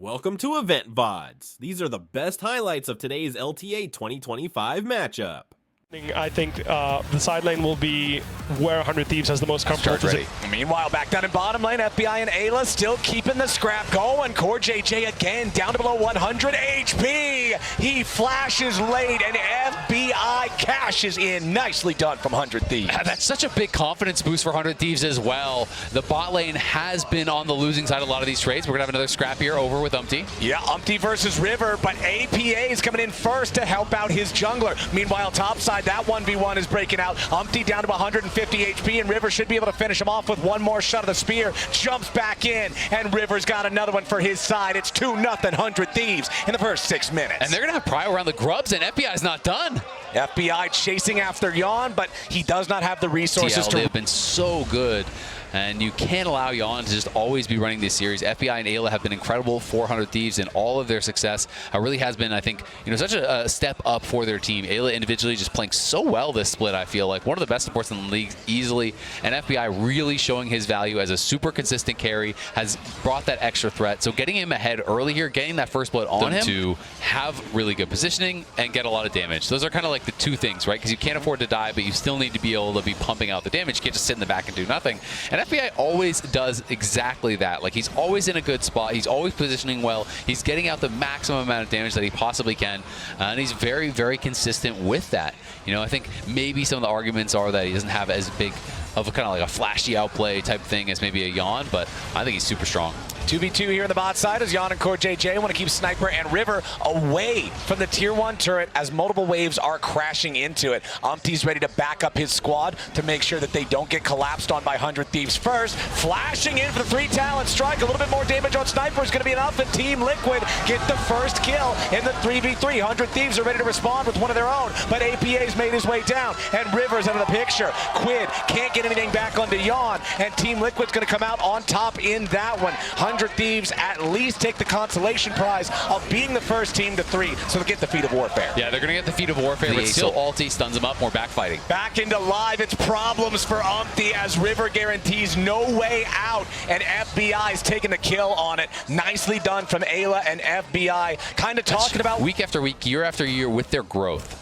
Welcome to Loleventvods. These are the best highlights of today's LTA 2025 matchup. I think the side lane will be where 100 Thieves has the most comfortable position. Meanwhile, back down in bottom lane, FBI and Ayla still keeping the scrap going. Core JJ again down to below 100 HP. He flashes late and FBI cashes in. Nicely done from 100 Thieves. That's such a big confidence boost for 100 Thieves as well. The bot lane has been on the losing side of a lot of these trades. We're going to have another scrap here over with Umpty. Yeah, Umpty versus River, but APA is coming in first to help out his jungler. Meanwhile, top side, that 1v1 is breaking out. Umpty down to 150 HP, and River should be able to finish him off with one more shot of the spear. Jumps back in, and River's got another one for his side. It's 2-0 100 Thieves in the first 6 minutes. And they're going to have prio around the grubs, and FBI's not done. FBI chasing after Yawn, but he does not have the resources to... They've been so good. And you can't allow Yawn to just always be running this series. FBI and Ayla have been incredible for 100 Thieves, and all of their success really has been, I think, such a step up for their team. Ayla individually just playing so well this split, I feel like. One of the best supports in the league easily. And FBI really showing his value as a super consistent carry, has brought that extra threat. So getting him ahead early here, getting that first blood on him to have really good positioning and get a lot of damage. Those are kind of like the two things, right? Because you can't afford to die, but you still need to be able to be pumping out the damage. You can't just sit in the back and do nothing. And FBI always does exactly that. Like, he's always in a good spot. He's always positioning well. He's getting out the maximum amount of damage that he possibly can. And he's very, very consistent with that. I think maybe some of the arguments are that he doesn't have as big of a kind of like a flashy outplay type thing as maybe a Yawn, but I think he's super strong. 2v2 here on the bot side as Yawn and Core JJ want to keep Sniper and River away from the tier 1 turret as multiple waves are crashing into it. Umpty's ready to back up his squad to make sure that they don't get collapsed on by 100 Thieves first. Flashing in for the 3 talent strike. A little bit more damage on Sniper is going to be enough, and Team Liquid get the first kill in the 3v3. 100 Thieves are ready to respond with one of their own, but APA's made his way down, and River's out of the picture. Quid can't get anything back onto Yawn, and Team Liquid's going to come out on top in that one. 100 Thieves at least take the consolation prize of being the first team to 3, so they'll get the feat of warfare. Yeah, they're going to get the feat of warfare, but still ulti stuns them up, more backfighting. Back into live, it's problems for Umpty as River guarantees no way out, and FBI's taking the kill on it. Nicely done from Ayla and FBI. Kind of talking about week after week, year after year with their growth.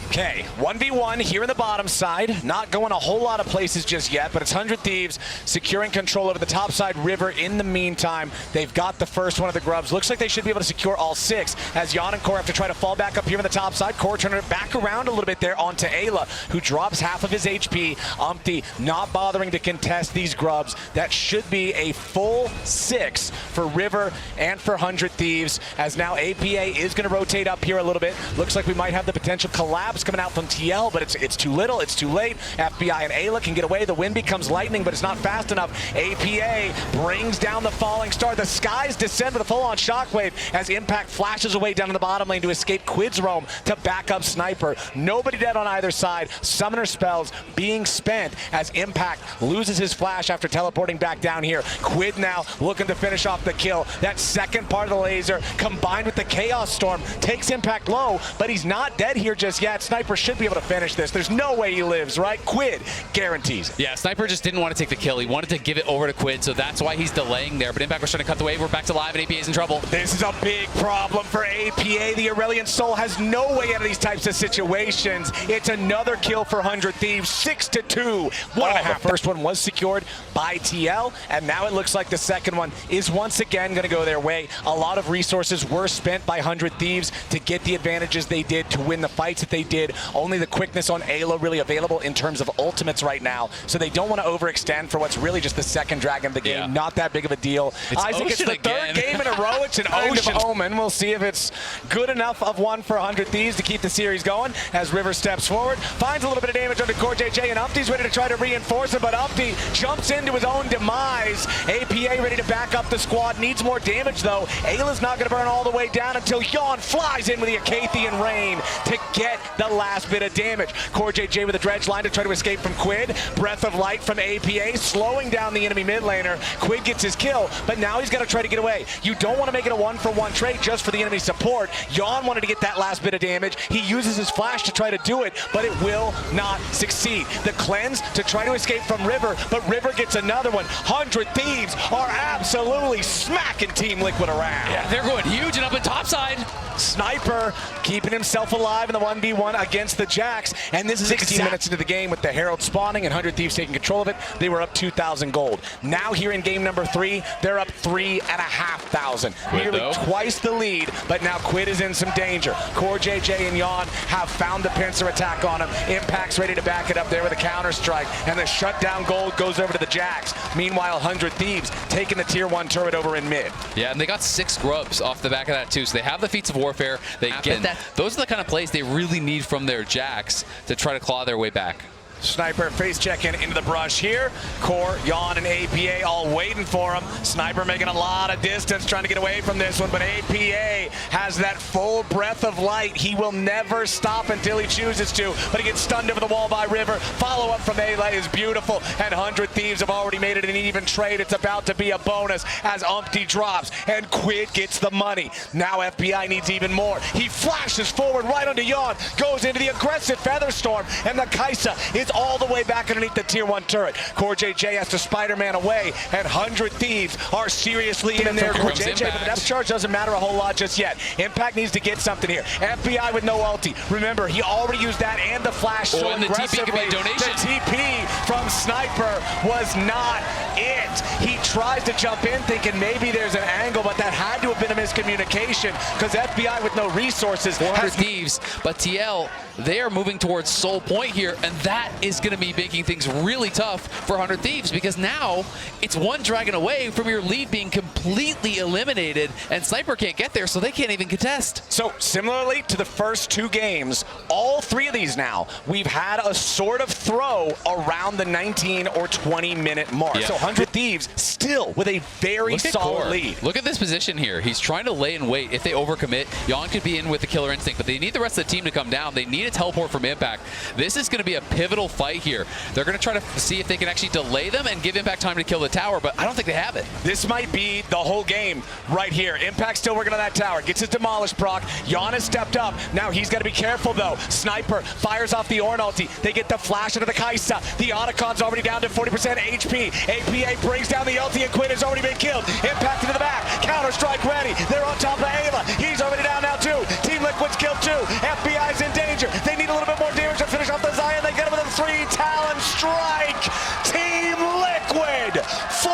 Okay, 1v1 here in the bottom side. Not going a whole lot of places just yet, but it's 100 Thieves securing control over the top side. River in the meantime, they've got the first one of the grubs. Looks like they should be able to secure all 6 as Yawn and Core have to try to fall back up here on the top side. Core turning it back around a little bit there onto Ayla, who drops half of his HP. Umpty not bothering to contest these grubs. That should be a full 6 for River and for 100 Thieves, as now APA is going to rotate up here a little bit. Looks like we might have the potential collapse coming out from TL, but it's too little, it's too late. FBI and Ayla can get away. The wind becomes lightning, but it's not fast enough. APA brings down the falling star. The skies descend with a full-on shockwave as Impact flashes away down in the bottom lane to escape Quid's roam to back up Sniper. Nobody dead on either side. Summoner spells being spent as Impact loses his flash after teleporting back down here. Quid now looking to finish off the kill. That second part of the laser combined with the Chaos Storm takes Impact low, but he's not dead here just yet. Sniper should be able to finish this. There's no way he lives, right? Quid guarantees it. Yeah, Sniper just didn't want to take the kill. He wanted to give it over to Quid, so that's why he's delaying there. But Impact was trying to cut the wave. We're back to live, and APA's in trouble. This is a big problem for APA. The Aurelian Soul has no way out of these types of situations. It's another kill for 100 Thieves, 6-2. 1.5. The first one was secured by TL, and now it looks like the second one is once again going to go their way. A lot of resources were spent by 100 Thieves to get the advantages they did, to win the fights that they did. Only the quickness on Ayla really available in terms of ultimates right now, so they don't want to overextend for what's really just the second dragon of the game. Yeah. Not that big of a deal. Isaac, it's the third game in a row. It's an Ocean Omen. We'll see if it's good enough of one for 100 Thieves to keep the series going as River steps forward, finds a little bit of damage onto Core JJ, and Umpty's ready to try to reinforce it, but Umpty jumps into his own demise. APA ready to back up the squad, needs more damage though. Ayla's not going to burn all the way down until Yawn flies in with the Acathian Rain to get the last bit of damage. Core JJ with a dredge line to try to escape from Quid. Breath of Light from APA, slowing down the enemy mid laner. Quid gets his kill, but now he's got to try to get away. You don't want to make make it a 1-for-1 trade just for the enemy support. Yawn wanted to get that last bit of damage. He uses his flash to try to do it, but it will not succeed. The cleanse to try to escape from River, but River gets another one. 100 Thieves are absolutely smacking Team Liquid around. Yeah, they're going huge and up at topside. Sniper keeping himself alive in the 1v1 against the Jacks, and this is 16 minutes into the game with the Herald spawning and 100 Thieves taking control of it. They were up 2,000 gold. Now here in game number 3, they're up 3,500. Nearly twice the lead, but now Quid is in some danger. Core JJ and Yawn have found the pincer attack on him. Impact's ready to back it up there with a counter strike, and the shutdown gold goes over to the Jacks. Meanwhile, 100 Thieves taking the tier 1 turret over in mid. Yeah, and they got 6 grubs off the back of that too, so they have the feats of warfare. They get that. Those are the kind of plays they really need from their Jacks to try to claw their way back. Sniper face checking into the brush here. Core, Yawn, and APA all waiting for him. Sniper making a lot of distance, trying to get away from this one, but APA has that full breath of light. He will never stop until he chooses to, but he gets stunned over the wall by River. Follow-up from Melee is beautiful, and 100 Thieves have already made it an even trade. It's about to be a bonus as Umpty drops, and Quid gets the money. Now FBI needs even more. He flashes forward right onto Yawn, goes into the aggressive Featherstorm, and the Kaisa is all the way back underneath the tier 1 turret. Core JJ has to Spider-Man away, and 100 Thieves are seriously in there. Core JJ, but the depth charge doesn't matter a whole lot just yet. Impact needs to get something here. FBI with no ulti. Remember, he already used that and the flash so and aggressively. The TP could be a donation. The TP from Sniper was not it. He tries to jump in thinking maybe there's an angle, but that had to have been a miscommunication because FBI with no resources. 400 Thieves, but TL, they are moving towards Soul Point here, and that is going to be making things really tough for 100 Thieves because now it's one dragon away from your lead being completely eliminated, and Sniper can't get there, so they can't even contest. So similarly to the first 2 games, all 3 of these now, we've had a sort of throw around the 19 or 20 minute mark. Yeah. So 100 Thieves still with a very solid lead. Look at this position here. He's trying to lay in wait. If they overcommit, Yawn could be in with the killer instinct, but they need the rest of the team to come down. They need a teleport from Impact. This is going to be a pivotal fight here. They're going to try to see if they can actually delay them and give Impact time to kill the tower, but I don't think they have it. This might be the whole game right here. Impact still working on that tower. Gets his demolish proc. Yawn has stepped up. Now he's got to be careful though. Sniper fires off the Ornn ulti. They get the flash into the Kaisa. The Otacon's already down to 40% HP. APA brings down the ulti and Quid has already been killed. Impact into the back. Counter strike ready. They're on top of Ayla. He's already down now too. Team Liquid's killed too. FBI's in danger. They need a little bit more damage to finish off the Zion. They get him with a 3 Talon strike. Team Liquid 4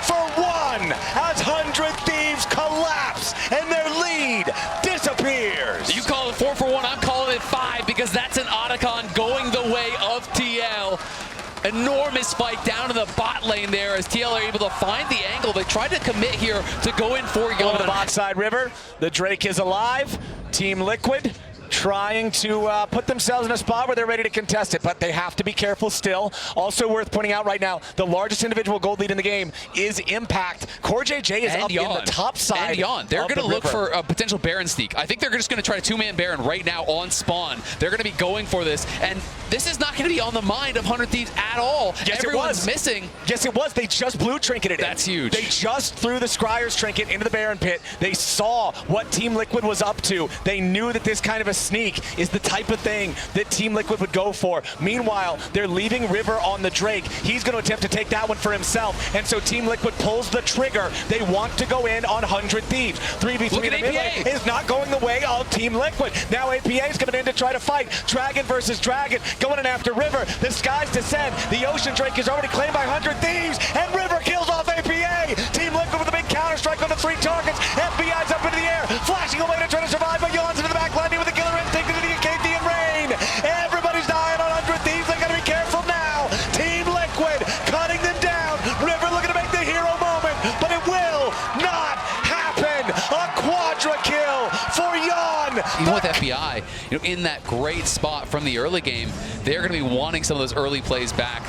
for 1 as 100 Thieves collapse and their lead disappears. You call it 4 for 1, I'm calling it 5 because that's an Otacon going the way of TL. Enormous fight down in the bot lane there as TL are able to find the angle. They tried to commit here to go in for Yawn. On the bot side River, the Drake is alive. Team Liquid trying to put themselves in a spot where they're ready to contest it, but they have to be careful still. Also worth pointing out right now, the largest individual gold lead in the game is Impact. Core JJ is up in the top side. And Yawn, they're going to look for a potential Baron sneak. I think they're just going to try to 2-man Baron right now on spawn. They're going to be going for this, and this is not going to be on the mind of 100 Thieves at all. Yes, Everyone's missing. Yes, it was. They just blue trinketed it. That's huge. They just threw the Scryer's trinket into the Baron pit. They saw what Team Liquid was up to. They knew that this kind of a sneak is the type of thing that Team Liquid would go for. Meanwhile, they're leaving River on the Drake. He's going to attempt to take that one for himself, and so Team Liquid pulls the trigger. They want to go in on 100 Thieves. 3v3 in the mid lane is not going the way of Team Liquid. Now APA is coming in to try to fight. Dragon versus Dragon, going in after River. The skies descend. The Ocean Drake is already claimed by 100 Thieves, and River kills off APA. Team Liquid with a big counter strike on the 3 targets. FBI's up into the air, flashing away to try to survive, but Yawn's into the back, landing with a killer instinct into the Acadian rain. Everybody's dying on 100 Thieves. They gotta be careful now. Team Liquid cutting them down. River looking to make the hero moment, but it will not happen. A quadra kill for Yawn. Even with FBI, in that great spot from the early game, they're going to be wanting some of those early plays back.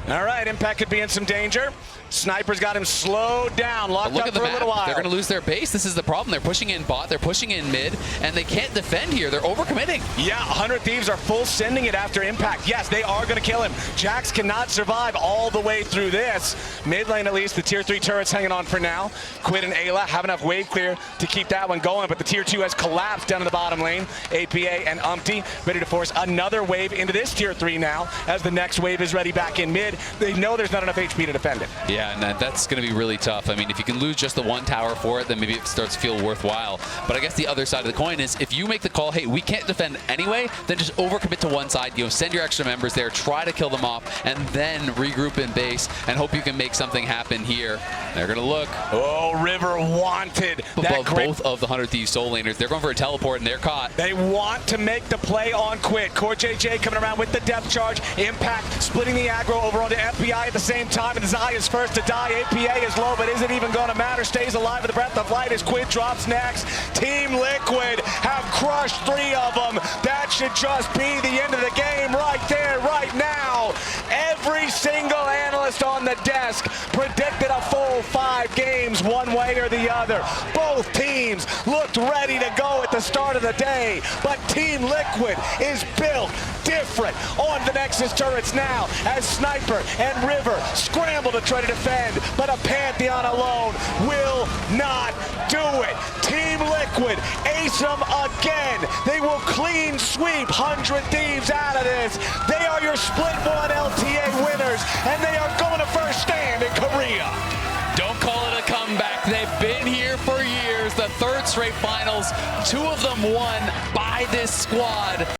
All right, Impact could be in some danger. Sniper's got him slowed down, locked Look up at the for a map. little while. They're going to lose their base. This is the problem. They're pushing in bot, they're pushing in mid, and they can't defend here. They're overcommitting. Yeah, 100 Thieves are full sending it after impact. Yes, they are going to kill him. Jax cannot survive all the way through this. Mid lane at least, the tier 3 turrets hanging on for now. Quid and Ayla have enough wave clear to keep that one going, but the tier 2 has collapsed down in the bottom lane. APA and Umpty ready to force another wave into this tier 3 now as the next wave is ready back in mid. They know there's not enough HP to defend it. Yeah, and that's going to be really tough. I mean, if you can lose just the one tower for it, then maybe it starts to feel worthwhile. But I guess the other side of the coin is if you make the call, hey, we can't defend anyway, then just overcommit to one side. You know, send your extra members there, try to kill them off, and then regroup in base and hope you can make something happen here. They're going to look. Oh, River wanted that Both of the 100 Thieves soul laners. They're going for a teleport, and they're caught. They want to make the play on Quid. Core JJ coming around with the depth charge. Impact splitting the aggro over onto FBI at the same time. And Zai is first to die. APA is low, but is it even going to matter? Stays alive with the breath of light as Quid drops next. Team Liquid have crushed 3 of them. That should just be the end of the game right there, right now. Every single analyst on the desk predicted a full 5 games one way or the other. Both teams looked ready to go at the start of the day, but Team Liquid is built different on the Nexus turrets now as Sniper and River scramble to try to defend, but a Pantheon alone will not do it. Team Liquid ace them again. They will clean sweep 100 Thieves out of this. They are your split 1 LTA winners, and they are going to first stand in Korea. Don't call it a comeback. They've been here for years. The 3rd straight finals, 2 of them won by this squad.